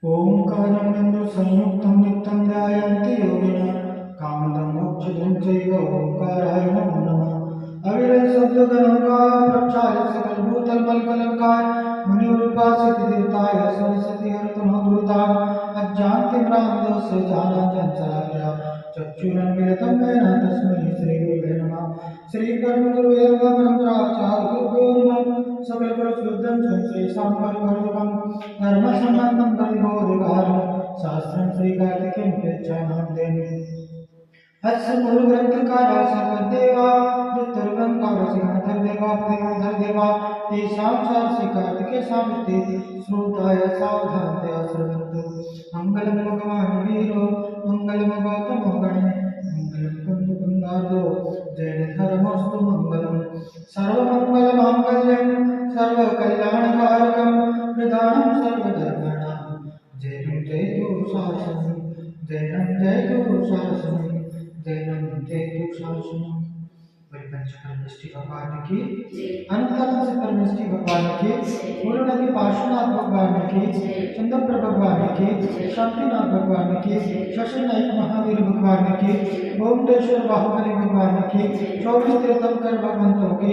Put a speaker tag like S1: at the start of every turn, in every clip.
S1: ओंकारं संयुक्तं नित्यं ध्यायन्ति योगिनः कामदं मोक्षदं चैव ओंकाराय नमो नमः। अविरल शब्दगणोंकार प्रक्षाल्य सकलभूतलमलकलंकार मुनिउपासित देवताय सरस्वती हरतनोदुताय अज्ञानतिम्रान्धस्य ज्ञानाञ्जनशलाकया चक्षुरुन्मीलितं येन तस्मै श्रीगुरुवे नमः। श्रीपरमगुरुवे नमः। परमप्राचार्यगुरुभ्यो नमः। सकलगुरुशुद्धं श्रीशाम्बरभरतकं धर्मसम्बन्धं परिबोधिकारं शास्त्रं श्रीकार्तिकेयं प्रेक्षाणां अस्य मूलग्रंथकार सर्वदेवा दुर्गंकार सिंहधरदेवा प्रियधरदेवा तेषां श्री कार्तिकेय सामर्थे श्रोताय सावधानतया श्रवन्तु। मंगलम भगवान वीरो मंगलम गौतमो गणे मंगलम कुंदकुंदार्दो जयधर्मस्तु मंगलम सर्वमंगलमांगल्यं सर्वकल्याणकारकं प्रदानं सर्वधर्माणां जयं जयतु शासनं जयं जयतु शासनं जयं जयतु शासनं। परिपंच परमेष्टि भगवान की अनंत से परमेष्टि भगवान की पूर्ण नदी पार्श्वनाथ भगवान की चंद्रप्र भगवान की शांतिनाथ भगवान की शशि नायक महावीर भगवान की ओमटेश्वर बाहुबली भगवान की 24 तीर्थंकर भगवंतों की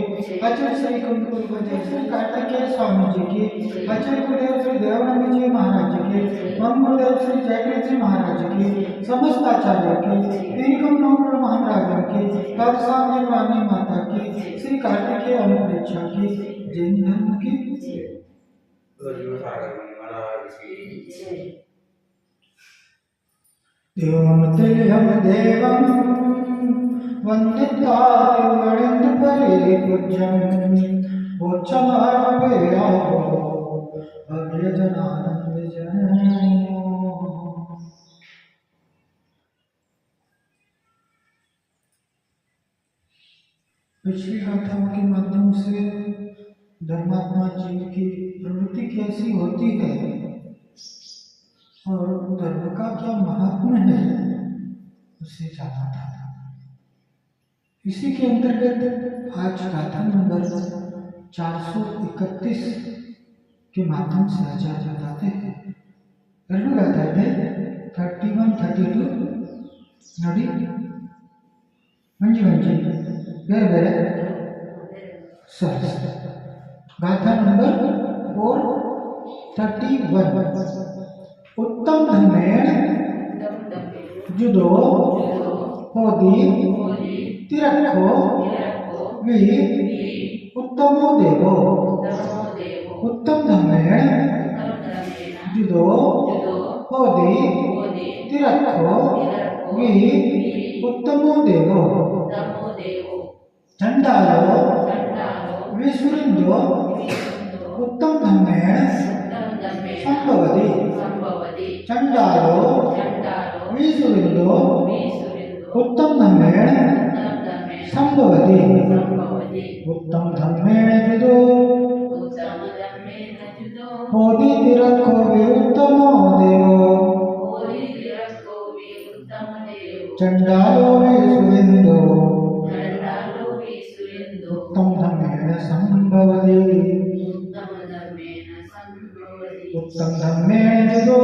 S1: अचल श्री कुंकुल श्री कार्तिकेय स्वामी जी की अचल गुरुदेव श्री देवानंद जी महाराज की मम गुरुदेव श्री जयकृत जी महाराज की समस्त आचार्यों की दीर्घम नौकर महाराजों की सामने वाणी माता की श्री कार्तिकेय अनुप्रेक्षा की जैन धर्म की देवं तुल्यं देवं वन्दिता देवगणेन्द्र परिपूज्यं उच्चमानवेयावो भव्यजनानंद जनो। पिछली गाथाओं के माध्यम से धर्मात्मा जीव की प्रवृत्ति कैसी होती है और धर्म का क्या महात्म्य है उसे जाना था। इसी के अंतर्गत आज गाथा नंबर 431 के माध्यम से आचार्य बताते हैं। गाथा है 31-32 नडी मंजी मंजी ಬೇರೆ ಬೇರೆ ಸರಿ गाथा नंबर 431 उत्तम धर्मेण जुदो होदी तिरखो वी उत्तमो देवो। उत्तम धर्मेण जुदो होदी तिरखो वी उत्तमो देवो। चंडालो विसुरिंदो उत्तम धर्मेण संभवति। चंडालो विसुरिंदो उत्तम धर्मेण संभवति। उत्तम धर्मेण जुदो होदी तिरखो वि उत्तमो देवो। चंडालो विसुरिंदो उत्तम धर्मेण संभवति। उत्तम धर्मेण जुदो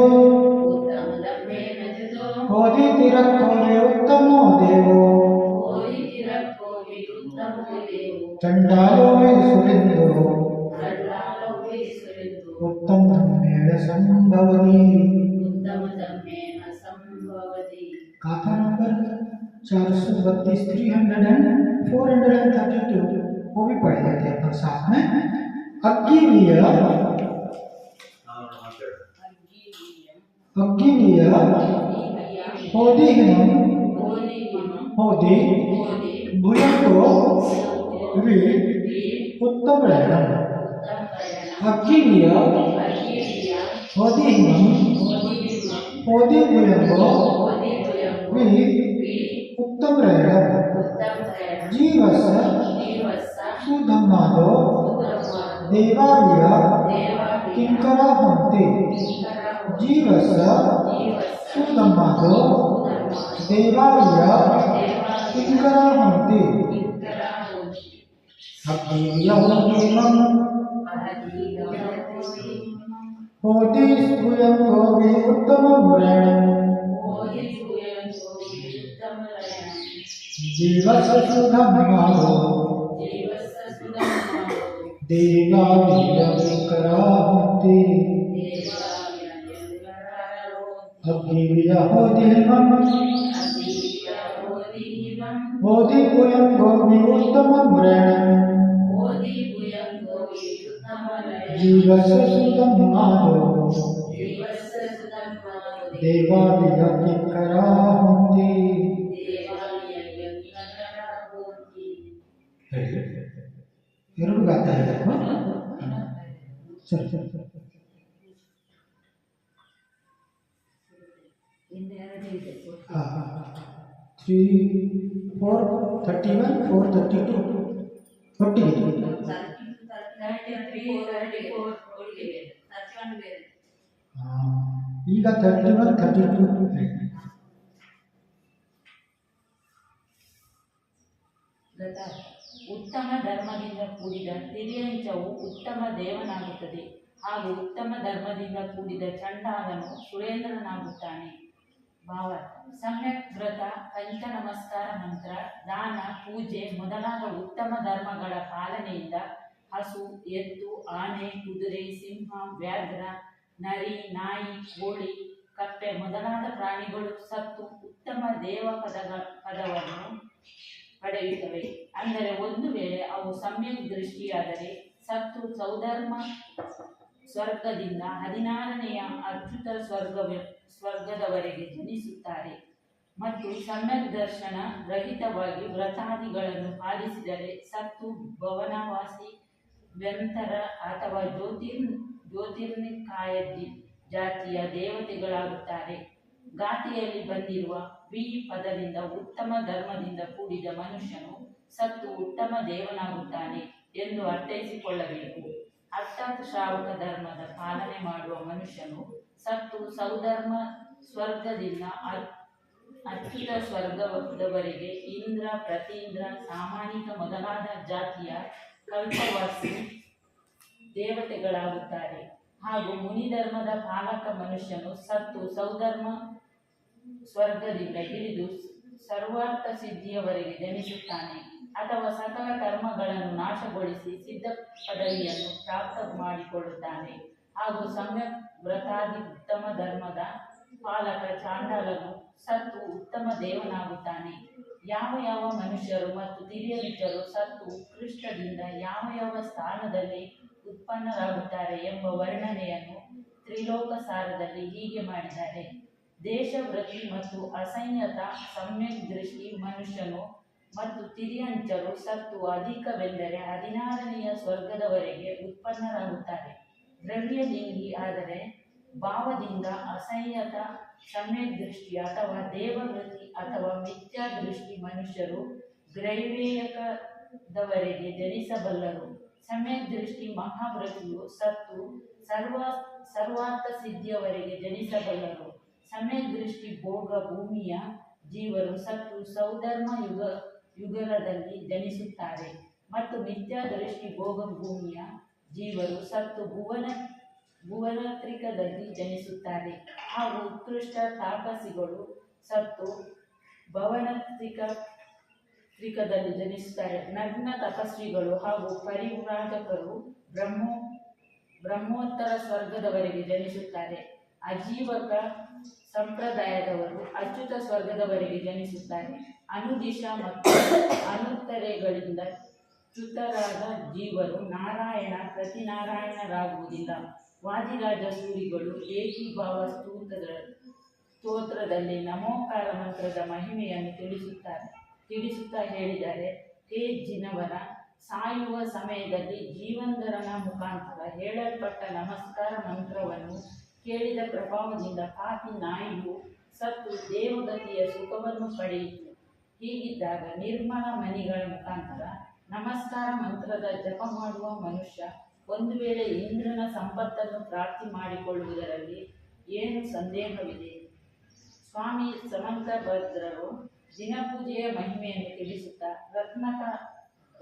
S1: होदी तिरखो वि उत्तमो देवो। चंडालो विसुरिंदो उत्तम धर्मेण संभवति। गाथा नंबर 432 432 वो भी पढ़ लेते हैं अपन साथ में। अग्गिवीय होदिहिनं होदी भूयको वि उत्तमरेणं। अग्गिवीय होदिहिनं होदी भूयको वि उत्तमरेणं। जीवस्य सुधम्मादो देवार्य किंकरा हन्ति। जीवस्य सुधम्मादो देवार्य किंकरा हन्ति। अग्नियं होति स्फुयं गोवे जीवसुधम्मारो देवावियङ्करावन्ति अग्निवियहोदिमम् ओदिपुयं गोमि उत्तमम्रेणम् जीवसुधम्मारो देवावियङ्करावन्ति ಎರಡು ಗಾತಾ ಇದೆ ಸರಿ ಸರಿ ಸರಿ 3 4 31 4 32 ಒಟ್ಟಿಗೆ ಈಗ 31 32
S2: ಉತ್ತಮ ಧರ್ಮದಿಂದ ಕೂಡಿದ ತಿರ್ಯಂಚವು ಉತ್ತಮ ದೇವನಾಗುತ್ತದೆ, ಹಾಗೂ ಉತ್ತಮ ಧರ್ಮದಿಂದ ಕೂಡಿದ ಚಂಡಾಲನು ಸುರೇಂದ್ರನಾಗುತ್ತಾನೆ. ಭಾವ ಸಮ್ಯಕ್ ವ್ರತ, ಪಂಚ ನಮಸ್ಕಾರ ಮಂತ್ರ, ದಾನ, ಪೂಜೆ ಮೊದಲಾದ ಉತ್ತಮ ಧರ್ಮಗಳ ಪಾಲನೆಯಿಂದ ಹಸು, ಎತ್ತು, ಆನೆ, ಕುದುರೆ, ಸಿಂಹ, ವ್ಯಾಘ್ರ, ನರಿ, ನಾಯಿ, ಕೋಳಿ, ಕಪ್ಪೆ ಮೊದಲಾದ ಪ್ರಾಣಿಗಳು ಸತ್ತು ಉತ್ತಮ ದೇವ ಪದವನ್ನು ಪಡೆಯುತ್ತವೆ. ಅಂದರೆ ಒಂದು ವೇಳೆ ಅವು ಸಮ್ಯಕ್ ದೃಷ್ಟಿಯಾದರೆ ಸತ್ತು ಸೌಧರ್ಮ ಸ್ವರ್ಗದಿಂದ 16ನೆಯ ಅಚ್ಯುತ ಸ್ವರ್ಗದವರೆಗೆ ಜನಿಸುತ್ತಾರೆ. ಮತ್ತು ಸಮ್ಯಕ್ ದರ್ಶನ ರಹಿತವಾಗಿ ವ್ರತಾದಿಗಳನ್ನು ಪಾಲಿಸಿದರೆ ಸತ್ತು ಭವನವಾಸಿ, ವ್ಯಂತರ ಅಥವಾ ಜ್ಯೋತಿರ್ನಿಕಾಯ ಜಾತಿಯ ದೇವತೆಗಳಾಗುತ್ತಾರೆ. ಗಾತಿಯಲ್ಲಿ ಬಂದಿರುವ ವಿ ಪದದಿಂದ ಉತ್ತಮ ಧರ್ಮದಿಂದ ಕೂಡಿದ ಮನುಷ್ಯನು ಸತ್ತು ಉತ್ತಮ ದೇವನಾಗುತ್ತಾನೆ ಎಂದು ಅರ್ಥೈಸಿಕೊಳ್ಳಬೇಕು. ಅರ್ಥಾತ್ ಶ್ರಾವಕ ಧರ್ಮದ ಪಾಲನೆ ಮಾಡುವ ಮನುಷ್ಯನು ಸತ್ತು ಸೌಧರ್ಮ ಸ್ವರ್ಗದಿಂದ ಅಚ್ಯುತ ಸ್ವರ್ಗದವರೆಗೆ ಇಂದ್ರ, ಪ್ರತೀಂದ್ರ, ಸಾಮಾನಿಕ ಮೊದಲಾದ ಜಾತಿಯ ಕಲ್ಪವಾಸಿ ದೇವತೆಗಳಾಗುತ್ತಾರೆ. ಹಾಗೂ ಮುನಿಧರ್ಮದ ಪಾಲಕ ಮನುಷ್ಯನು ಸತ್ತು ಸೌಧರ್ಮ ಸ್ವರ್ಗದಿಂದ ಹಿಡಿದು ಸರ್ವಾರ್ಥ ಸಿದ್ಧಿಯವರೆಗೆ ಜನಿಸುತ್ತಾನೆ, ಅಥವಾ ಸಕಲ ಕರ್ಮಗಳನ್ನು ನಾಶಗೊಳಿಸಿ ಸಿದ್ಧ ಪದವಿಯನ್ನು ಪ್ರಾಪ್ತ ಮಾಡಿಕೊಳ್ಳುತ್ತಾನೆ. ಹಾಗೂ ಸಮ್ಯಕ್ ವ್ರತಾದಿ ಉತ್ತಮ ಧರ್ಮದ ಪಾಲಕ ಚಾಂಡಾಲನು ಸತ್ತು ಉತ್ತಮ ದೇವನಾಗುತ್ತಾನೆ. ಯಾವ ಯಾವ ಮನುಷ್ಯರು ಮತ್ತು ತಿರ್ಯಂಚರು ಸತ್ತು ಉತ್ಕೃಷ್ಟದಿಂದ ಯಾವ ಯಾವ ಸ್ಥಾನದಲ್ಲಿ ಉತ್ಪನ್ನರಾಗುತ್ತಾರೆ ಎಂಬ ವರ್ಣನೆಯನ್ನು ತ್ರಿಲೋಕಸಾರದಲ್ಲಿ ಹೀಗೆ ಮಾಡಿದ್ದಾರೆ. ದೇಶವೃತ್ತಿ ಮತ್ತು ಅಸಂಯತ ಸಮ್ಯಕ್ ದೃಷ್ಟಿ ಮನುಷ್ಯನು ಮತ್ತು ತಿರ್ಯಂಚರು ಸತ್ತು ಅಧಿಕವೆಂದರೆ 16ನೆಯ ಸ್ವರ್ಗದವರೆಗೆ ಉತ್ಪನ್ನರಾಗುತ್ತಾರೆ. ದ್ರವ್ಯಲಿಂಗಿ ಆದರೆ ಭಾವದಿಂದ ಅಸಂಯತ ಸಮ್ಯಕ್ ದೃಷ್ಟಿ ಅಥವಾ ದೇವವೃತ್ತಿ ಅಥವಾ ಮಿಥ್ಯಾ ದೃಷ್ಟಿ ಮನುಷ್ಯರು ಗ್ರೈವೇಯಕದವರೆಗೆ ಜನಿಸಬಲ್ಲರು. ಸಮ್ಯಕ್ ದೃಷ್ಟಿ ಮಹಾವೃತ್ತಿಯು ಸತ್ತು ಸರ್ವಾರ್ಥ ಸಿದ್ಧಿಯವರೆಗೆ ಜನಿಸಬಲ್ಲರು. ಸಮ್ಯಕ್ ದೃಷ್ಟಿ ಭೋಗ ಭೂಮಿಯ ಜೀವರು ಸತ್ತು ಸೌಧರ್ಮ ಯುಗಲದಲ್ಲಿ ಜನಿಸುತ್ತಾರೆ. ಮತ್ತು ಮಿಥ್ಯಾ ದೃಷ್ಟಿ ಭೋಗ ಭೂಮಿಯ ಜೀವರು ಸತ್ತು ಭುವನತ್ರಿಕದಲ್ಲಿ ಜನಿಸುತ್ತಾರೆ. ಹಾಗೂ ಉತ್ಕೃಷ್ಟ ತಾಪಸಿಗಳು ಸತ್ತು ಭವನತ್ರಿಕದಲ್ಲಿ ಜನಿಸುತ್ತಾರೆ. ನಗ್ನ ತಪಸ್ವಿಗಳು ಹಾಗೂ ಪರಿವ್ರಾಜಕರು ಬ್ರಹ್ಮೋತ್ತರ ಸ್ವರ್ಗದವರೆಗೆ ಜನಿಸುತ್ತಾರೆ. ಅಜೀವಕ ಸಂಪ್ರದಾಯದವರು ಅಚ್ಯುತ ಸ್ವರ್ಗದವರೆಗೆ ಜನಿಸುತ್ತಾರೆ. ಅನುದಿಶ ಮತ್ತು ಅನುತ್ತರೆಗಳಿಂದ ಚ್ಯುತರಾದ ಜೀವರು ನಾರಾಯಣ ಪ್ರತಿನಾರಾಯಣರಾಗುವುದಿಲ್ಲ. ವಾದಿರಾಜ ಸೂರಿಗಳು ಏಕೀಭಾವ ಸ್ತೋತ್ರದಲ್ಲಿ ನಮೋಕಾರ ಮಂತ್ರದ ಮಹಿಮೆಯನ್ನು ತಿಳಿಸುತ್ತಾ ಹೇಳಿದರೆ, ಹೇ ಜಿನವರ, ಸಾಯುವ ಸಮಯದಲ್ಲಿ ಜೀವಂಧರನ ಮುಖಾಂತರ ಹೇಳಲ್ಪಟ್ಟ ನಮಸ್ಕಾರ ಮಂತ್ರವನ್ನು ಕೇಳಿದ ಪ್ರಭಾವದಿಂದ ಪಾಪಿ ನಾಯಿಯು ಸತ್ತು ದೇವಗತಿಯ ಸುಖವನ್ನು ಪಡೆಯಿತು. ಹೀಗಿದ್ದಾಗ ನಿರ್ಮಲ ಮಣಿಗಳ ಮುಖಾಂತರ ನಮಸ್ಕಾರ ಮಂತ್ರದ ಜಪ ಮಾಡುವ ಮನುಷ್ಯ ಒಂದು ವೇಳೆ ಇಂದ್ರನ ಸಂಪತ್ತನ್ನು ಪ್ರಾಪ್ತಿ ಮಾಡಿಕೊಳ್ಳುವುದರಲ್ಲಿ ಏನು ಸಂದೇಹವಿದೆ? ಸ್ವಾಮಿ ಸಮಂತಭದ್ರರು ದಿನಪೂಜೆಯ ಮಹಿಮೆಯನ್ನು ತಿಳಿಸುತ್ತಾ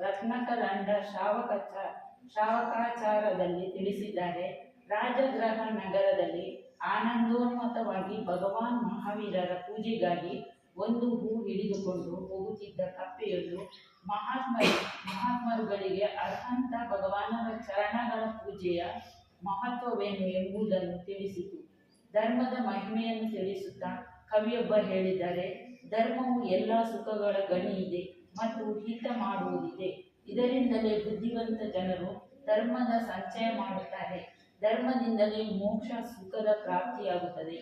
S2: ರತ್ನಕರಂಡ ಶ್ರಾವಕಾಚಾರದಲ್ಲಿ ತಿಳಿಸಿದ್ದಾರೆ. ರಾಜಗೃಹ ನಗರದಲ್ಲಿ ಆನಂದೋನ್ಮತವಾಗಿ ಪ್ರತ್ಯೇಕವಾಗಿ ಭಗವಾನ್ ಮಹಾವೀರರ ಪೂಜೆಗಾಗಿ ಒಂದು ಹೂ ಹಿಡಿದುಕೊಂಡು ಹೋಗುತ್ತಿದ್ದ ಕಪ್ಪೆಯೊಂದು ಮಹಾತ್ಮರುಗಳಿಗೆ ಅರ್ಹಂತ ಭಗವಾನರ ಚರಣಗಳ ಪೂಜೆಯ ಮಹತ್ವವೇನು ಎಂಬುದನ್ನು ತಿಳಿಸಿತು. ಧರ್ಮದ ಮಹಿಮೆಯನ್ನು ತಿಳಿಸುತ್ತಾ ಕವಿಯೊಬ್ಬ ಹೇಳಿದ್ದಾರೆ, ಧರ್ಮವು ಎಲ್ಲ ಸುಖಗಳ ಗಣಿ ಇದೆ ಮತ್ತು ಹಿತ ಮಾಡುವುದಿದೆ. ಇದರಿಂದಲೇ ಬುದ್ಧಿವಂತ ಜನರು ಧರ್ಮದ ಸಂಚಯ ಮಾಡುತ್ತಾರೆ. ಧರ್ಮದಿಂದಲೇ ಮೋಕ್ಷ ಸುಖದ ಪ್ರಾಪ್ತಿಯಾಗುತ್ತದೆ.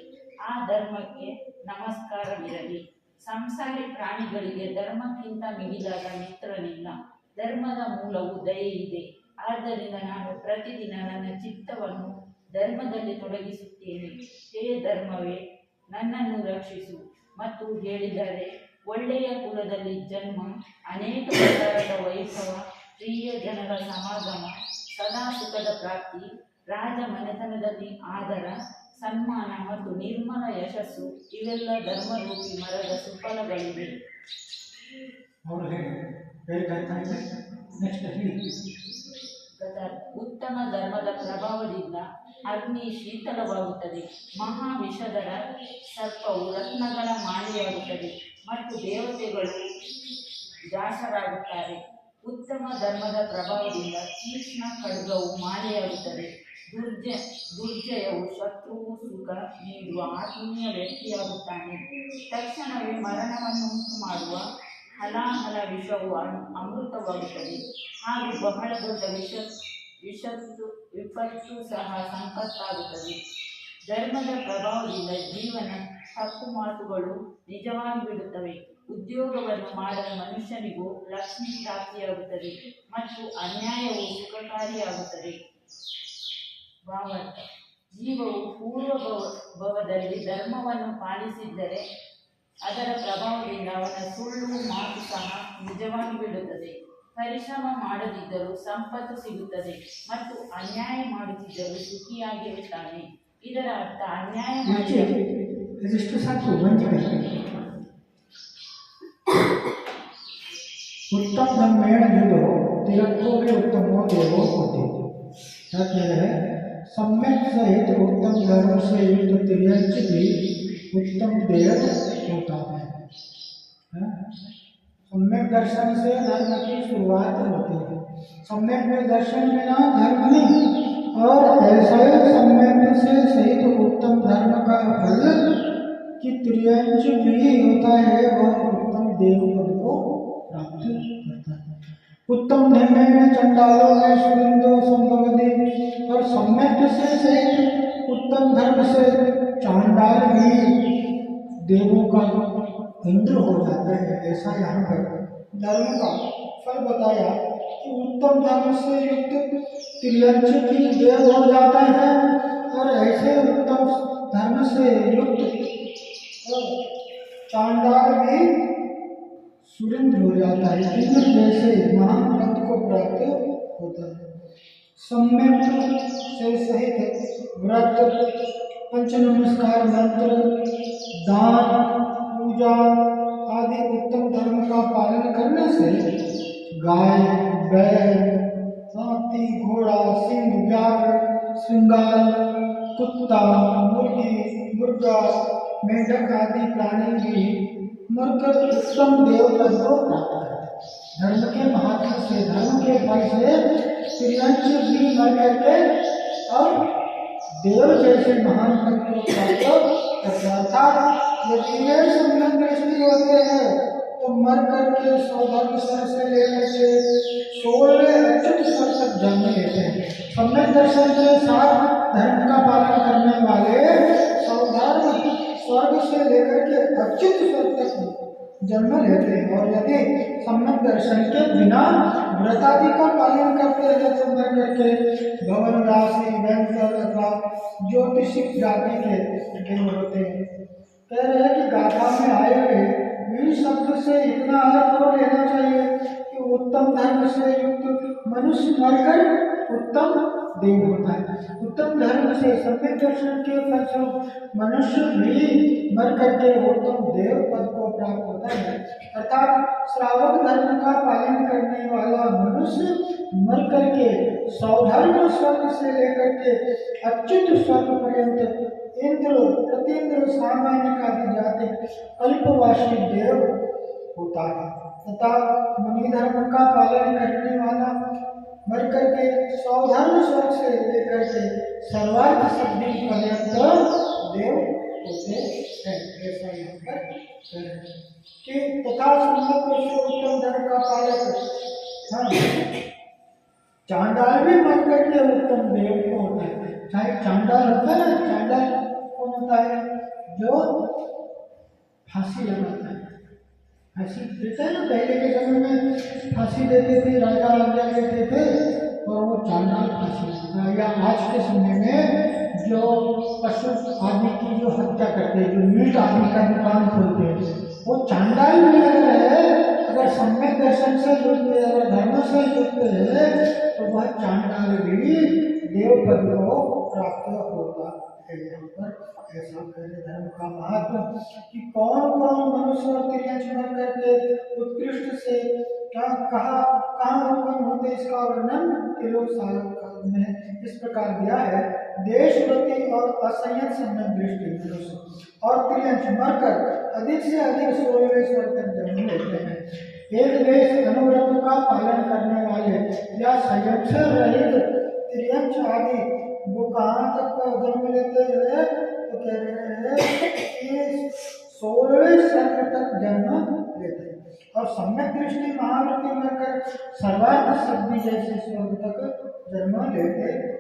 S2: ಆ ಧರ್ಮಕ್ಕೆ ನಮಸ್ಕಾರವಿರಲಿ. ಸಂಸಾರಿ ಪ್ರಾಣಿಗಳಿಗೆ ಧರ್ಮಕ್ಕಿಂತ ಮಿಗಿಲಾದ ಮಿತ್ರನಿಲ್ಲ. ಧರ್ಮದ ಮೂಲವು ದಯೆ ಇದೆ. ಆದ್ದರಿಂದ ನಾನು ಪ್ರತಿದಿನ ನನ್ನ ಚಿತ್ತವನ್ನು ಧರ್ಮದಲ್ಲಿ ತೊಡಗಿಸುತ್ತೇನೆ. ಹೇ ಧರ್ಮವೇ, ನನ್ನನ್ನು ರಕ್ಷಿಸು. ಮತ್ತು ಹೇಳಿದರೆ, ಒಳ್ಳೆಯ ಕುಲದಲ್ಲಿ ಜನ್ಮ, ಅನೇಕ ಪ್ರಕಾರದ ವೈಭವ, ಪ್ರಿಯ ಜನರ ಸಮಾಗಮ, ಸದಾ ಸುಖದ ಪ್ರಾಪ್ತಿ, ರಾಜ ಮನೆತನದಲ್ಲಿ ಆದರ, ಸನ್ಮಾನ ಮತ್ತು ನಿರ್ಮಲ ಯಶಸ್ಸು ಇವೆಲ್ಲ ಧರ್ಮರೂಪಿ ಮರದ ಸುಫಲಗಳಿವೆ. ಉತ್ತಮ ಧರ್ಮದ ಪ್ರಭಾವದಿಂದ ಅಗ್ನಿ ಶೀತಲವಾಗುತ್ತದೆ. ಮಹಾವಿಷಧರ ಸರ್ಪವು ರತ್ನಗಳ ಮಾಲೆಯಾಗುತ್ತದೆ ಮತ್ತು ದೇವತೆಗಳು ದಾಸರಾಗುತ್ತಾರೆ. ಉತ್ತಮ ಧರ್ಮದ ಪ್ರಭಾವದಿಂದ ತೀಕ್ಷ್ಣ ಖಡ್ಗವು ಮಾಲೆಯಾಗುತ್ತದೆ. ದುರ್ಜಯವು ಶತ್ರುವು ಸುಖ ನೀಡುವ ಆತ್ಮೀಯ ವ್ಯಕ್ತಿಯಾಗುತ್ತಾನೆ. ತಕ್ಷಣವೇ ಮರಣವನ್ನುಂಟು ಮಾಡುವ ಹಲಾಹಲ ವಿಷವು ಅಮೃತವಾಗುತ್ತದೆ. ಹಾಗೂ ಬಹಳ ದೊಡ್ಡ ವಿಪತ್ತು ಸಹ ಸಂಪತ್ತಾಗುತ್ತದೆ. ಧರ್ಮದ ಪ್ರಭಾವದಿಂದ ಜೀವನ ತಪ್ಪು ಮಾತುಗಳು ನಿಜವಾಗಿ ಬಿಡುತ್ತವೆ. ಉದ್ಯೋಗವನ್ನು ಮಾಡದ ಮನುಷ್ಯನಿಗೂ ಲಕ್ಷ್ಮಿ ಪ್ರಾಪ್ತಿಯಾಗುತ್ತದೆ ಮತ್ತು ಅನ್ಯಾಯವು ಸುಖಕಾರಿಯಾಗುತ್ತದೆ. ಭಾವಾರ್ಥ: ಜೀವವು ಪೂರ್ವಭವದಲ್ಲಿ ಧರ್ಮವನ್ನು ಪಾಲಿಸಿದ್ದರೆ ಅದರ ಪ್ರಭಾವದಿಂದ ಅವನ ಸುಳ್ಳು ಮಾತು ಸಹ ನಿಜವಾಗಿ ಬಿಡುತ್ತದೆ. ಪರಿಶ್ರಮ ಮಾಡದಿದ್ದರೂ ಸಂಪತ್ತು ಸಿಗುತ್ತದೆ ಮತ್ತು ಅನ್ಯಾಯ ಮಾಡುತ್ತಿದ್ದರೂ ಸುಖಿಯಾಗಿರುತ್ತಾನೆ. ಇದರ ಅರ್ಥ ಅನ್ಯಾಯ ಮಾಡಿ
S1: उत्तम धर्मेण जुदो तिरको भी उत्तमो देवो होते। क्या कह रहे हैं? सम्यक सहित उत्तम धर्म से युक्त तिर्यंच भी उत्तम देव होता है। सम्यक दर्शन से धर्म की शुरुआत होती है। सम्यक में दर्शन बिना धर्म नहीं, और ऐसे सम्यक से सहित उत्तम धर्म का फल कि त्रियंच भी होता है, वह उत्तम देव पद को प्राप्त करता है। उत्तम धर्म में चंडालों में सुरिंदो संभवदे, और सम्यक से सहित उत्तम धर्म से चांडाल भी देवों का इंद्र हो जाता है। ऐसा यहाँ पर धर्म का फल बताया कि उत्तम धर्म से युक्त त्रियंच भी देव हो जाता है, और ऐसे उत्तम धर्म से युक्त चांडाल भी सुरेंद्र हो जाता है। इंद्र जैसे महान पद को प्राप्त होता है। सम्यक से सहित व्रत, पंच नमस्कार, मंत्र, दान, पूजा आदि उत्तम धर्म का पालन करने से गाय, बैल, हाथी, घोड़ा, सिंह, व्याघ्र, श्रृंगार, कुत्ता, मुर्गी, मुर्गा, मेढक आदि प्राणी भी मरकर उत्तम देव पद को प्राप्त करते हैं। धर्म के महत्व से, धर्म के फल से त्रियंच भी मर करके और देव जैसे महान पद को प्राप्त करते हैं। अर्थात यदि वे सम्यक दृष्टि होते हैं तो मर करके सौभाग्य स्वर से लेकर के 16 अच्युत स्वर तक जन्म लेते हैं। सम्यक दर्शन के साथ धर्म का पालन करने वाले सौभाग्य स्वर्ग से लेकर के अच्युत स्वर तक जन्म लेते हैं। और यदि सम्यक दर्शन के बिना व्रतादि का पालन करते हैं तो मर करके भवन राशि, बैंकर अथवा ज्योतिषिक जाति के देव होते हैं। कह रहे हैं कि गाथा में आए हुए वीर शब्द से इतना अर्थ और लेना चाहिए कि उत्तम धर्म से युक्त मनुष्य मरकर उत्तम देव होता है। उत्तम धर्म से सम्यक दर्शन के फलस्वरूप मनुष्य भी मर करके उत्तम देव पद को प्राप्त होता है। अर्थात श्रावक धर्म का पालन करने वाला मनुष्य मर करके सौधर्म स्वर्ग से लेकर के अच्युत स्वर्ग पर्यंत इंद्र प्रतीन्द्र सामान्य आदि जाति कल्पवासी देव होता है तथा मुनि धर्म का पालन करने वाला मर करके सौधर्म स्वर्ग से लेकर के सर्वार्थ सिद्धि पर्यंत देव होते हैं। ऐसा यहाँ पर कि तथा सुंदर पुरुष उत्तम धर्म का पालक, हाँ, चांडाल भी मर करके उत्तम देव को होता है। चाहे चांडाल होता है ना, चांडाल कौन होता है? जो फांसी लगाता है। फांसी देता है ना, पहले के समय में फांसी देते थे, राजा राजा देते थे, और वो चांडाल फांसी लगता है। या आज के समय में जो पशु आदि की जो हत्या करते हैं, जो मीट आदि का दुकान खोलते हैं, वो चांडाल भी अगर सम्यक दर्शन से जुड़ते हैं, अगर धर्म से जुड़ते हैं, तो वह चांडाल भी देव पद को प्राप्त होता है। यहाँ पर ऐसा पहले धर्म का महत्व कि कौन कौन मनुष्य और तिर्यंच मर करके उत्कृष्ट से क्या कहाँ उत्पन्न होते, इसका वर्णन ये लोग साहित्य में इस प्रकार दिया है। देशव्रति और असंयत सम्यक दृष्टि मनुष्य और तिर्यंच मरकर अधिक से अधिक 16वें स्वर तक जन्म लेते हैं। एक देश अनुव्रतों का पालन करने वाले या संयम से रहित तिर्यंच आदि वो कहाँ तक जन्म लेते हैं? तो कह रहे हैं कि 16वें स्वर्ग तक जन्म लेते हैं। और सम्यक दृष्टि महावृत्ति मरकर सर्वार्थ सिद्धि जैसे स्वर्ग तक जन्म लेते हैं।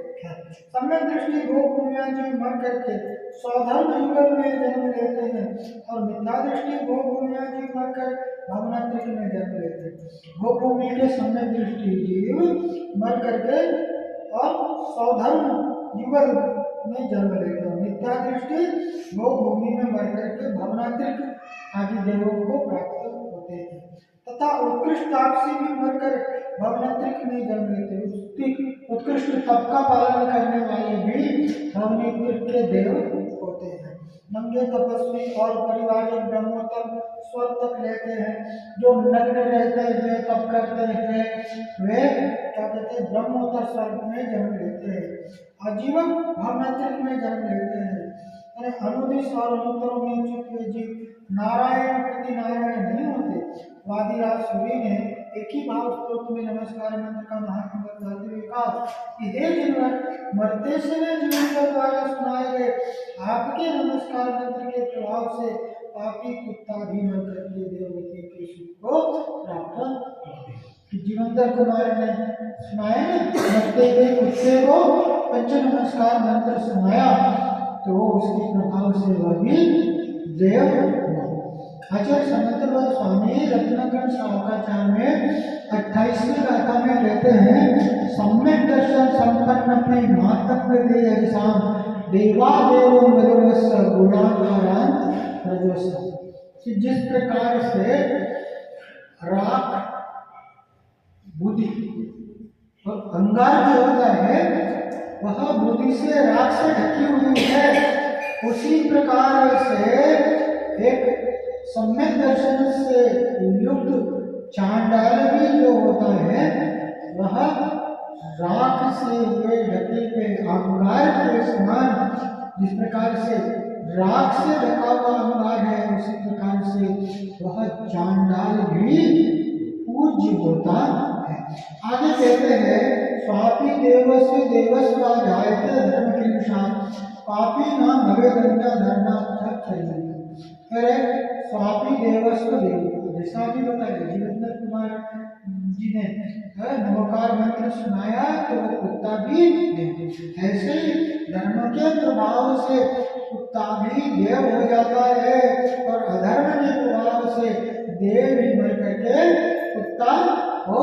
S1: सम्यक दृष्टि भोग भूमियाजी मर करके स्वधर्म युगल में जन्म लेते हैं, और मिथ्या दृष्टि भोग भूमियाजी मरकर भावनात्रिक में जन्म लेते हैं। भोग भूमि के सम्यक दृष्टि जीव मर करके और स्वधर्म युगल में जन्म लेते हैं। मिथ्या दृष्टि भोग भूमि में मर करके भावनात्रिक आदि देवों को प्राप्त होते हैं। तथा उत्कृष्ट तापसी भी मरकर भवनात्रिक में जन्म लेते हैं। उत्कृष्ट तप का पालन करने वाले भी भवनात्रिक के देव होते हैं। नंगे तपस्वी और परिवारिक ब्रह्मोत्तर स्वर्ग तक लेते हैं। जो नग्न रहते हैं, तप करते हैं, वे क्या कहते हैं? ब्रह्मोत्तर स्वर्ग में जन्म लेते हैं। आजीवन भवनात्रिक में जन्म लेते हैं। अनुदिश और अनुत्तरों में चुप जीव नारायण प्रति नारायण नहीं होते। वादिराज सूर्य ने एक ही भाव स्त्रोत्र में नमस्कार मंत्र का महात्म्य बताते हुए कहा कि हे जिनवर, मरते समय जीवन के द्वारा सुनाए गए आपके नमस्कार मंत्र के प्रभाव से पापी कुत्ता भी मर करके देववती के सुख को प्राप्त होते हैं। कि जीवंतर कुमार ने सुनाया ना, मरते हुए कुत्ते को पंच नमस्कार मंत्र सुनाया, तो उसके प्रभाव से वह भी देव हुआ। आचार्य समंत स्वामी रत्नाकरण शाखाचार्य में 28वीं गाथा में कहते हैं, सम्यक दर्शन संपन्न अपने मातव्य देव देवा देव मधुरस गुणाकारांत रजोस। कि जिस प्रकार से राख बुद्धि और अंगार जो होता है वह बुद्धि से राख से ढकी हुई है, उसी प्रकार से एक सम्यक दर्शन से युक्त चांडाल भी जो होता है वह राख से हुए ढके हुए अंगार के समान, जिस प्रकार से राख से ढका हुआ अंगार है, उसी प्रकार से वह चांडाल भी पूज्य होता है। आगे कहते हैं, स्वापी देवस्व देवस्व जायते धर्म के अनुसार पापी न भवे गंगा धर्मात्मक चाहिए। अरे स्वापी देवस्व देव, जैसा भी बताया जीवेंद्र कुमार जी ने नमोकार मंत्र सुनाया तो वो कुत्ता भी देव। ऐसे ही धर्म के प्रभाव से कुत्ता भी देव हो जाता है, और अधर्म के प्रभाव से देव ही मर करके कुत्ता हो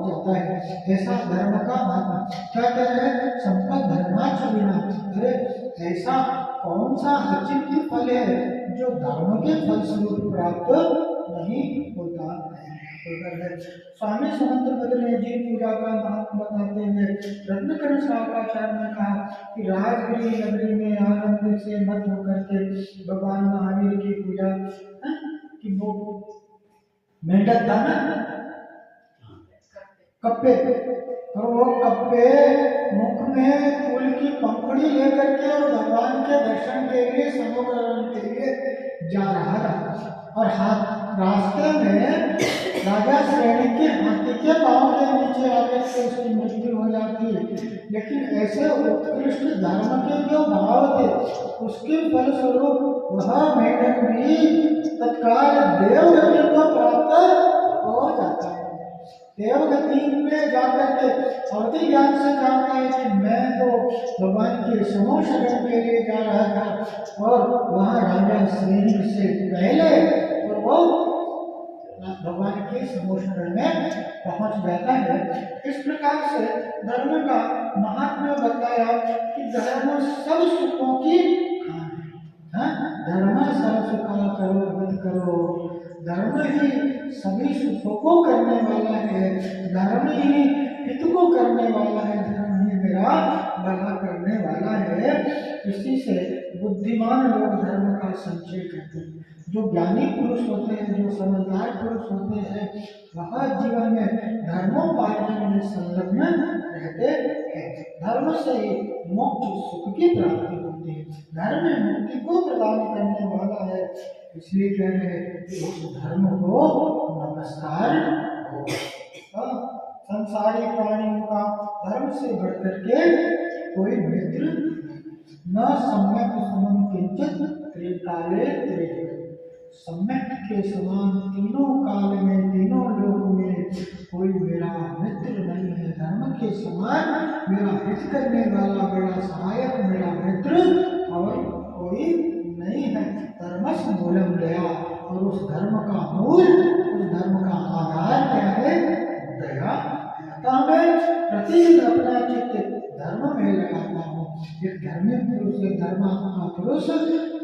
S1: जाता है। ऐसा धर्म का महत्व। क्या कह रहे हैं? संपद धर्माच बिना। अरे ऐसा कौन सा अचिंत्य फल है जो धर्म के फल स्वरूप प्राप्त नहीं होता है। स्वामी समंत भद्र ने जीव पूजा का महत्व बताते हुए रत्नाकरण शाखाचार्य ने कहा कि राजगिरी नगरी में आनंद से मत होकर के भगवान महावीर की पूजा कि वो मेंढक था ना, कप्पे और वो कप्पे मुख में फूल की पंखुड़ी लेकर के और भगवान के दर्शन के लिए समुद्र के लिए जा रहा था। और रास्ते में राजा श्रेणी के हाथी के पांव के नीचे आकर के उसकी मृत्यु हो जाती। लेकिन ऐसे उत्कृष्ट धर्म के जो भाव थे उसके फलस्वरूप वह मेढक भी तत्काल देवगति को प्राप्त हो जाता है। देवगति में जाकर के अवधि ज्ञान से जानता है कि मैं तो भगवान के समूह शरण के लिए जा रहा था और वहाँ राजा श्रेणी से पहले और वो भगवान के समूह शरण में पहुँच जाता है। इस प्रकार से धर्म का महात्म्य बताया कि धर्म सब सुखों की खान है। धर्म सब सुखा करो मत करो, धर्म ही सभी सुखों को करने वाला है, धर्म ही हित को करने वाला है, धर्म ही मेरा भला करने वाला है। इसी से बुद्धिमान लोग धर्म का संचय करते हैं। जो ज्ञानी पुरुष होते हैं, जो समझदार पुरुष होते हैं, वह जीवन में धर्मोपार्जन में संलग्न रहते हैं। धर्म से ही मोक्ष सुख की प्राप्ति होती है। धर्म मुक्ति को प्रदान करने वाला है। इसलिए कह रहे हैं कि उस धर्म को नमस्कार हो। संसारी प्राणियों का धर्म से बढ़कर के कोई मित्र न सम्यक समम किंचित त्रिकाले त्रिजगत। सम्यक के समान तीनों काल में तीनों लोक में कोई मेरा मित्र नहीं है। धर्म के समान मेरा हित करने वाला, मेरा सहायक, मेरा मित्र और कोई नहीं है। धर्मस् मूलम दया। और उस धर्म का मूल, उस धर्म का आधार क्या है? दया। अतः मैं प्रतिदिन अपना चित्त धर्म में लगाता हूँ। एक धर्मी पुरुष, एक धर्मात्मा पुरुष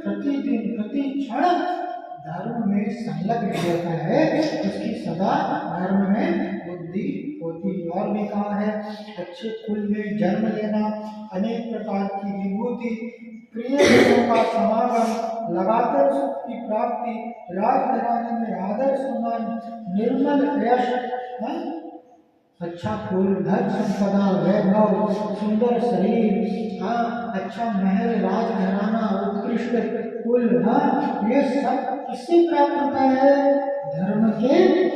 S1: प्रतिदिन प्रति क्षण धर्म में संलग्न रहता है। उसकी सदा धर्म में बुद्धि होती है। और भी कहा है, अच्छे कुल में जन्म लेना, अनेक प्रकार की विभूति, प्रिय जनों का समागम, लगातार सुख की प्राप्ति, राजघराने में आदर सम्मान, निर्मल यश, अच्छा कुल, धन संपदा, वैभव, सुंदर शरीर, अच्छा महल, राजघराना, उत्कृष्ट कुल, ये सब किससे प्राप्त होता है? धर्म के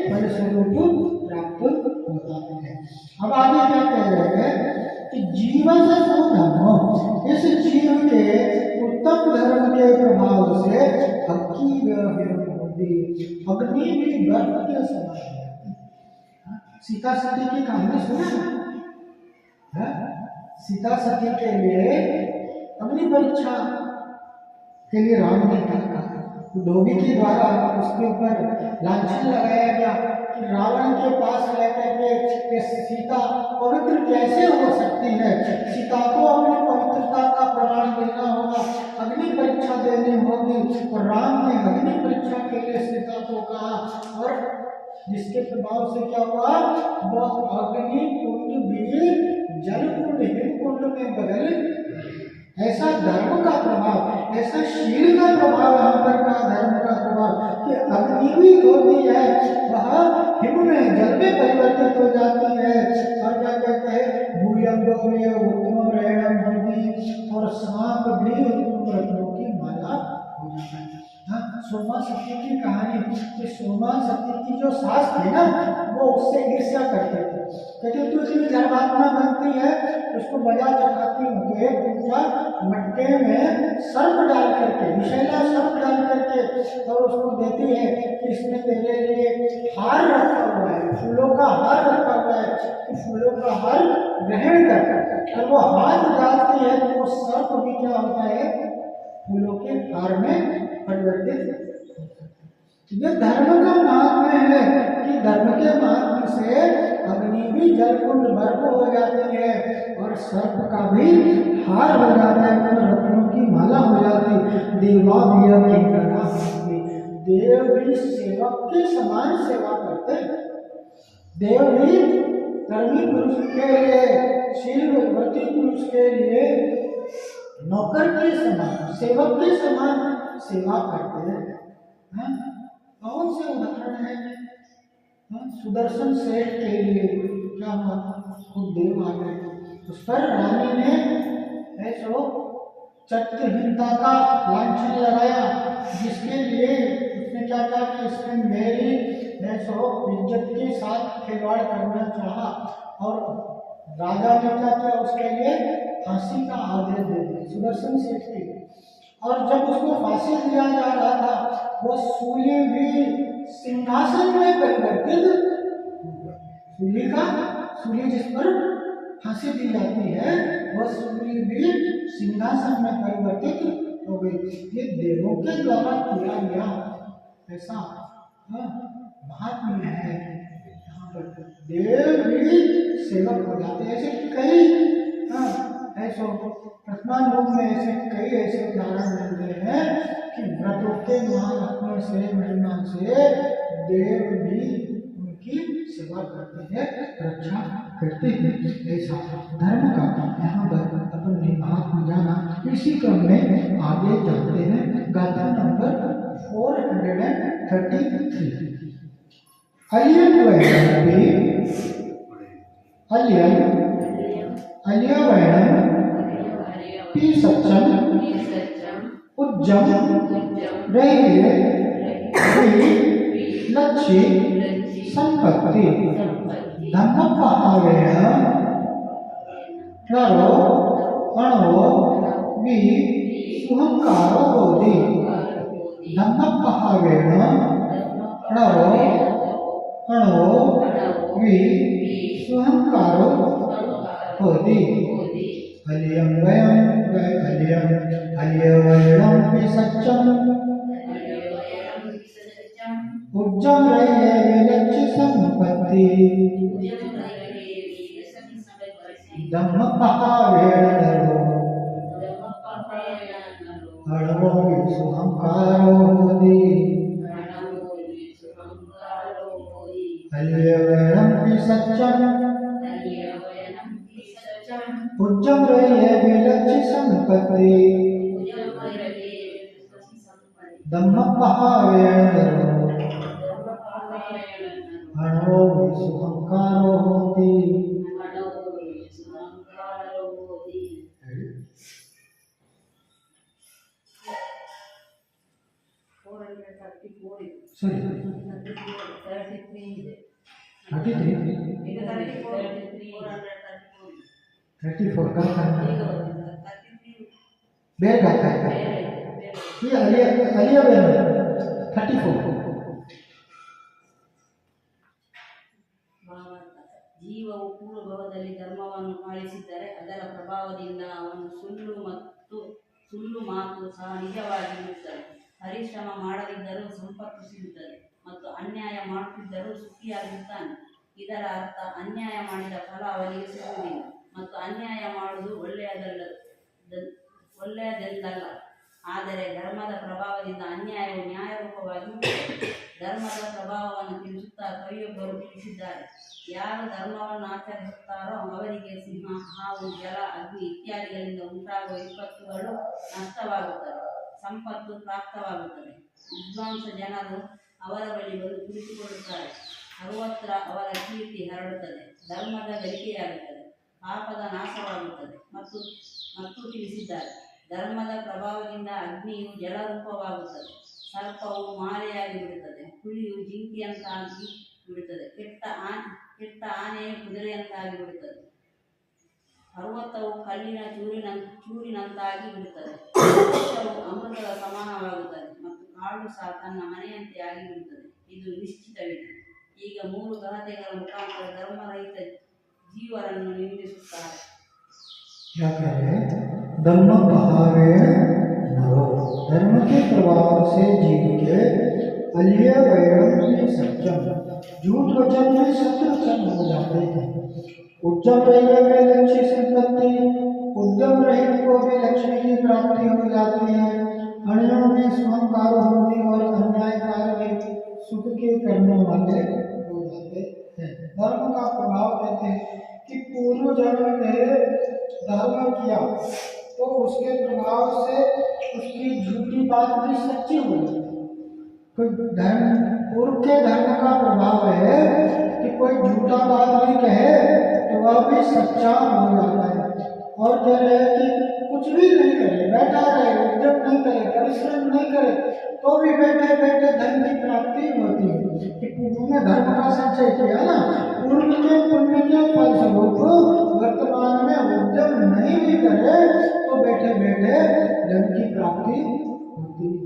S1: फलस्वरूप प्राप्त होता है। अब आगे क्या कह रहे हैं कि जीवन से धर्म, इस जीव के उत्तम धर्म के प्रभाव से अग्नि भी गर्भ के समान है। सीता सती की कहानी सुना? सीता सती के लिए अग्नि परीक्षा के लिए राम ने क्या कहा? धोबी के द्वारा उसके ऊपर लांछन लगाया गया कि रावण के पास रहकर के सीता पवित्र कैसे हो सकती है। सीता को अपनी पवित्रता का प्रमाण देना होगा, अग्नि परीक्षा देनी होगी। और राम ने अग्नि परीक्षा के लिए सीता को कहा और जिसके प्रभाव से क्या हुआ? वह अग्नि कुंड भी जल कुंड, हिम कुंड में बदल। ऐसा धर्म का प्रभाव, ऐसा शील का प्रभाव, यहाँ पर का धर्म का प्रभाव कि अग्नि भी होती है, वह हिम में जल में परिवर्तित हो जाती है। और क्या कहते हैं? भूयंगो में उत्तम रेणम होती और सांप भी उत्तम रत्नों की माला हो जाता है। सोमा सती की कहानी, कि सोमा सती की जो सास थी ना, वो उससे ईर्ष्या करते थे। कहते तू इतनी धर्मात्मा बनती है, उसको बजा चढ़ाती हूँ। तो एक दूसरा मटके में सर्प डाल करके, विषैला सर्प डाल करके और उसको देती है कि इसमें तेरे लिए हार रखा हुआ है, फूलों का हार रखा हुआ है, तो फूलों का हार ग्रहण कर। और वो हाथ डालती है तो वो सर्प भी क्या होता है? फूलों के हार में परिवर्तित। ये धर्म का महात्म्य है कि धर्म के महात्म्य से अग्नि भी जलकुंड बर्फ हो जाती है और सर्प का भी हार हो जाता है, रत्नों की माला हो जाती। देवा भी देव भी सेवक के समान सेवा करते हैं। देव भी धर्मी पुरुष के लिए, शीलव्रती पुरुष के लिए नौकर के समान, सेवक के समान सेवा करते हैं। कौन से उदाहरण है? सुदर्शन सेठ के लिए क्या हुआ? खुद देव आ गए। उस पर रानी ने ऐसो चरित्रहीनता का लांछन लगाया, जिसके लिए उसने क्या कहा कि इसने मेरी ऐसो इज्जत के साथ खिलवाड़ करना चाहा, और राजा ने क्या किया, उसके लिए फांसी का आदेश दे दिया सुदर्शन सेठ के। और जब उसको फांसी दिया जा रहा था, वो सूली भी सिंहासन में परिवर्तित, सूली जिस पर फांसी दी जाती है, वह सूली भी सिंहासन में परिवर्तित हो गई। ये देवों के द्वारा किया गया ऐसा महात्म्य है। यहाँ पर देव भी सेवक हो जाते हैं। ऐसे कई ऐसे वर्तमान युग में ऐसे कई ऐसे उदाहरण मिलते हैं कि व्रतों के महात्म्य से, महिमा से देव भी उनकी सेवा करते हैं, रक्षा करते हैं। ऐसा धर्म का यहाँ पर अपन ने महात्मा जाना। इसी क्रम में आगे जाते हैं। गाथा नंबर 433। उज्जम रहिए लक्ष्य संपत्ति धम्म पहावेण नरो अणो वि सुहंकारो होति। धम्म पहावेण नरो अणो वि सुहंकारो होति। हलियं वयं वि सत्यं उज्जम रहिए लक्ष्य संपत्ति धम्म पहावेण नरो अणो वि सुहंकारो होति। हलियं वि सत्यं उज्जम रहिए लक्ष्य संपत्ति धम्म पहावेण नरो अणो वि सुहंकारो होति। Sorry, 34 का बेर गाता है ये अलिया बेर 34।
S2: ಜೀವವು ಪೂರ್ವಭವದಲ್ಲಿ ಧರ್ಮವನ್ನು ಪಾಲಿಸಿದ್ದರೆ ಅದರ ಪ್ರಭಾವದಿಂದ ಅವನು ಸುಳ್ಳು ಮಾತು ಸಹ ನಿಜವಾಗಿ ಬಿಡುತ್ತದೆ. ಪರಿಶ್ರಮ ಮಾಡದಿದ್ದರೂ ಸಂಪತ್ತು ಸಿಗುತ್ತದೆ ಮತ್ತು ಅನ್ಯಾಯ ಮಾಡುತ್ತಿದ್ದರೂ ಸುಖಿಯಾಗಿರುತ್ತಾನೆ. ಇದರ ಅರ್ಥ ಅನ್ಯಾಯ ಮಾಡಿದ ಫಲ ಅವನಿಗೆ ಸಿಗುವುದಿಲ್ಲ ಮತ್ತು ಅನ್ಯಾಯ ಮಾಡುವುದು ಒಳ್ಳೆಯದೆಂದಲ್ಲ. ಆದರೆ ಧರ್ಮದ ಪ್ರಭಾವದಿಂದ ಅನ್ಯಾಯವು ನ್ಯಾಯರೂಪವಾಗಿ ಉಂಟಾಗುತ್ತದೆ. ಧರ್ಮದ ಪ್ರಭಾವವನ್ನು ತಿಳಿಸುತ್ತಾ ಕವಿಯೊಬ್ಬರು ತಿಳಿಸಿದ್ದಾರೆ, ಯಾರು ಧರ್ಮವನ್ನು ಆಚರಿಸುತ್ತಾರೋ ಅವರಿಗೆ ಸಿಂಹ, ಹಾವು, ಜಲ, ಅಗ್ನಿ ಇತ್ಯಾದಿಗಳಿಂದ ಉಂಟಾಗುವ ವಿಪತ್ತುಗಳು ನಷ್ಟವಾಗುತ್ತವೆ, ಸಂಪತ್ತು ಪ್ರಾಪ್ತವಾಗುತ್ತದೆ. ವಿದ್ವಾಂಸ ಜನರು ಅವರ ಬಳಿ ಬಂದು ಕುಳಿತುಕೊಳ್ಳುತ್ತಾರೆ, ಸರ್ವತ್ರ ಅವರ ಕೀರ್ತಿ ಹರಡುತ್ತದೆ, ಧರ್ಮದ ಗಳಿಕೆಯಾಗುತ್ತದೆ, ಪಾಪದ ನಾಶವಾಗುತ್ತದೆ. ಮತ್ತು ತಿಳಿಸಿದ್ದಾರೆ, ಧರ್ಮದ ಪ್ರಭಾವದಿಂದ ಅಗ್ನಿಯು ಜಲರೂಪವಾಗುತ್ತದೆ, ಸರ್ಪವು ಮಾಲೆಯಾಗಿ ಬಿಡುತ್ತದೆ, ಹುಲಿಯು ಜಿಂಕೆಯಂತಾಗಿ ಬಿಡುತ್ತದೆ, ಕೆಟ್ಟ ಆನೆಯು ಕುದುರೆಯಂತಾಗಿ ಬಿಡುತ್ತದೆ, ಪರ್ವತವು ಕಲ್ಲಿನ ಚೂರಿನಂತಾಗಿ ಬಿಡುತ್ತದೆ, ವೃಕ್ಷವು ಅಮೃತದ ಸಮಾನವಾಗುತ್ತದೆ ಮತ್ತು ಕಾಡು ಸಹ ತನ್ನ ಮನೆಯಂತೆ ಆಗಿ ಬಿಡುತ್ತದೆ. ಇದು ನಿಶ್ಚಿತವಿದೆ. ಈಗ 3 ಗಾದೆಗಳ ಮುಖಾಂತರ ಧರ್ಮರಹಿತ ಜೀವರನ್ನು ನಿಂದಿಸುತ್ತಾರೆ.
S1: धर्म पहावेण नरो, धर्म के प्रभाव से जीव के अलिय वैरम सत्यम, झूठ वचन में सत्य वचन हो जाते हैं। उज्जम रहिए में लक्ष्य संपत्ति, उद्यम रहित को भी लक्ष्मी की प्राप्ति हो जाती है। अणियों में सुहंकार होती और अन्यायकार में सुख के करने वाले हो जाते हैं। धर्म का प्रभाव कहते हैं कि पूर्व जन्म में धर्म किया तो उसके प्रभाव से उसकी झूठी बात भी सच्ची हो जाती है। कोई धर्म, पूर्व के धर्म का प्रभाव है कि कोई झूठा बात भी कहे तो वह भी सच्चा हो जाता है। और कह रहे हैं कि कुछ भी नहीं करे, बैठा रहे, उद्यम नहीं करे, परिश्रम नहीं करे, तो भी बैठे बैठे धन की प्राप्ति होती है। कि पूर्व में धर्म का संचय किया ना, पूर्व के पुण्य के फलस्वरूप वर्तमान में उद्यम नहीं भी करे तो बैठे बैठे धन की प्राप्ति होती है।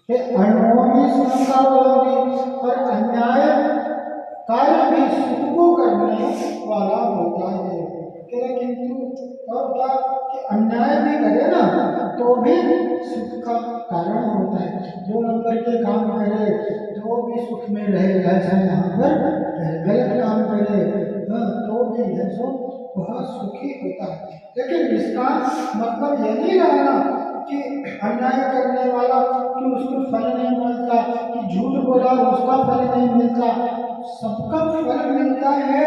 S1: अणुओं शंका होगी और अन्याय कार्य भी सुख को करने वाला होता है। किंतु और क्या कि अन्याय भी करे ना तो भी सुख का कारण होता है। 2 नंबर के काम करे तो भी सुख में रहेगा, यहाँ पर गलत काम करे तो भी वह सुखी होता है। लेकिन इसका मतलब ये नहीं रहना कि अन्याय करने वाला कि उसको फल नहीं मिलता, कि झूठ बोला उसका फल नहीं मिलता, सबका फल मिलता है।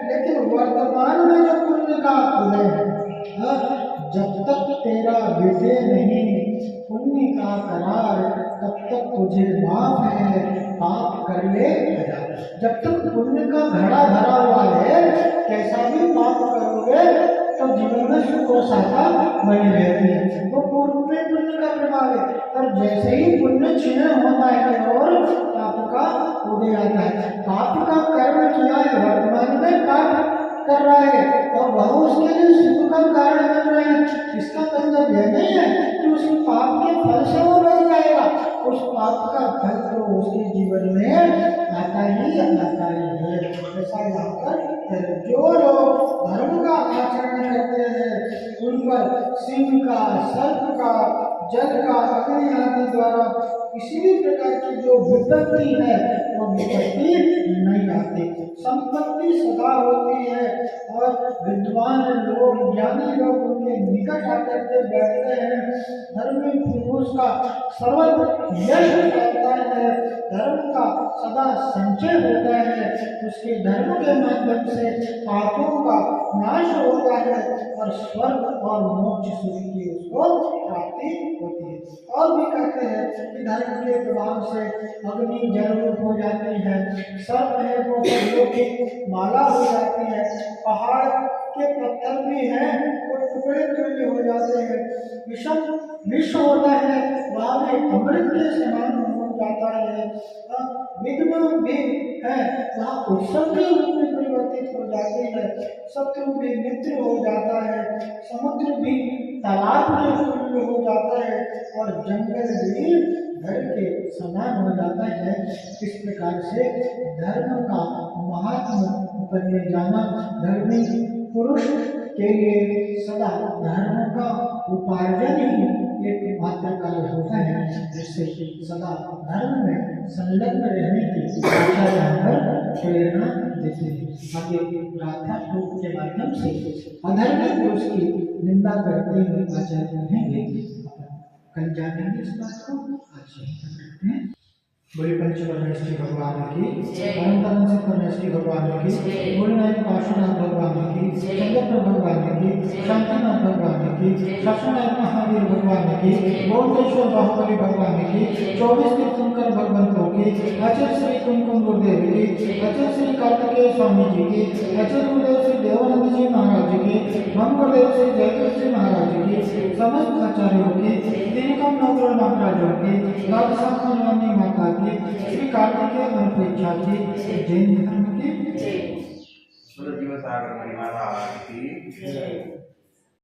S1: लेकिन वर्तमान में जो पुण्य का उदय है, जब तक तेरा विजय नहीं पुण्य का करार, तब तक तुझे माफ है, पाप कर ले। जब तक पुण्य का घड़ा भरा हुआ है, कैसा भी पाप करोगे तो जीवन में सुख और शांति बनी रहती है। वो पूर्व में पुण्य का प्रभाव है, और जैसे ही पुण्य क्षीण होता है और पाप का उदय आता है। पाप का कर्म किया है, वर्तमान में पाप कर रहा है और वह उसके लिए सुख का कारण बन रहा है। इसका मतलब यह नहीं है कि उस पाप के फल से वो बच जाएगा, उस पाप का फल तो उसके जीवन में आता ही आता है। ऐसा यहाँ पर जो लोग धर्म का आचरण करते हैं उन पर सिंह का, सर्प का, जल का, अग्नि आदि द्वारा किसी भी प्रकार की जो विपत्ति है वो विपत्ति नहीं आती, संपत्ति सदा होती है। और विद्वान लोग, ज्ञानी लोग उनके निकट आकर के बैठते हैं। धर्मी पुरुष का सर्वत्र यश रहता है, धर्म का सदा संचय होता है, उसके धर्म के माध्यम से पापों का नाश होता है और स्वर्ग और मोक्ष सुख की उसको प्राप्ति होती है। और भी कहते हैं कि धर्म के प्रभाव से अग्नि जल रूप हो जाती है, सर्प है वो फूलों की माला हो जाती है, पहाड़ के पत्थर भी हैं वो टुकड़े टुकड़े हो जाते हैं, विष होता है वहाँ भी अमृत के समान हो जाता है, विघ्न भी है वहाँ उत्सव के रूप में परिवर्तित हो जाती है, शत्रु भी मित्र हो जाता है, समुद्र भी तालाब के रूप में हो जाता है और जंगल भी घर के समान हो जाता है। इस प्रकार से धर्म का महात्म करने जाना धर्मी पुरुष के लिए सदा धर्म का उपार्जन ही एक मात्र कार्य होता है, जिससे सदा धर्म में संलग्न रहने की प्रेरणा देते हैं। आगे गाथा श्लोक के माध्यम से अधर्मी पुरुष की निंदा करते हुए आचार्य रहेंगे। कल जानेंगे इस बात को, आज करते हैं। बोले पंच परमेश्वरी भगवान की, अनंत से परमेश्वरी भगवान की, बोलनायक पार्श्वनाथ भगवान की, चंद्रप्र भगवान की, शांतिनाथ भगवान की, शासनायक महावीर भगवान की, बोलतेश्वर बाहुबली भगवान की, 24 तीर्थंकर भगवंतों की, अचल श्री कुमकुम गुरुदेव की, अचल श्री कार्तिकेय स्वामी जी की, अचल गुरुदेव श्री देवानंद जी महाराज की, मंगलदेव श्री जयदेव जी महाराज की, समस्त आचार्यों की, तिलकम नवग्रह महाराजों की, राजसानी माता की, श्री कार्तिकेय अनुपेक्षा की, जैन धर्म की,
S3: जीव सागर महाराज की।